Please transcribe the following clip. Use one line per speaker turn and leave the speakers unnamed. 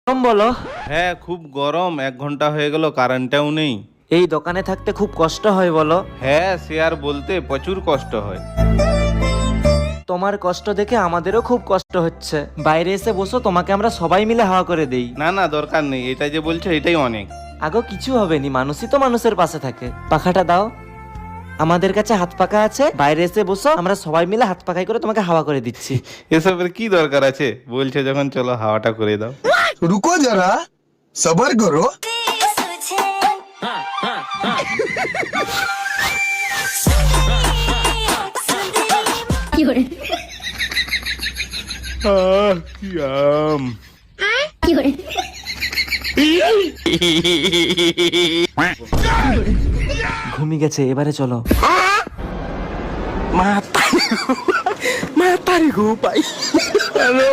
গরম বলো।
হ্যাঁ খুব গরম, 1 ঘন্টা হয়ে গেল কারেন্টটাও নেই।
এই দোকানে থাকতে খুব কষ্ট হয় বলো।
হ্যাঁ সে আর বলতে, প্রচুর কষ্ট হয়।
তোমার কষ্ট দেখে আমাদেরও খুব কষ্ট হচ্ছে। বাইরে এসে বসো, তোমাকে আমরা সবাই মিলে হাওয়া করে দেই।
না না দরকার নেই, এটা যে বলছো এটাই অনেক।
আগো কিছু হবে নি, মানুষই তো মানুষের পাশে থাকে। পাখাটা দাও। আমাদের কাছে হাত পাখা আছে, বাইরে এসে বসো, আমরা সবাই মিলে হাত পাখাই করে তোমাকে হাওয়া করে দিচ্ছি।
এসবের কি দরকার আছে, বলছে যখন চলো হাওয়াটা করে দাও।
रुको जरा सबर करो।
কি আম।
ঘুমিয়ে গেছে, এবারে চলো।
Mata nih gue, Pak. Halo.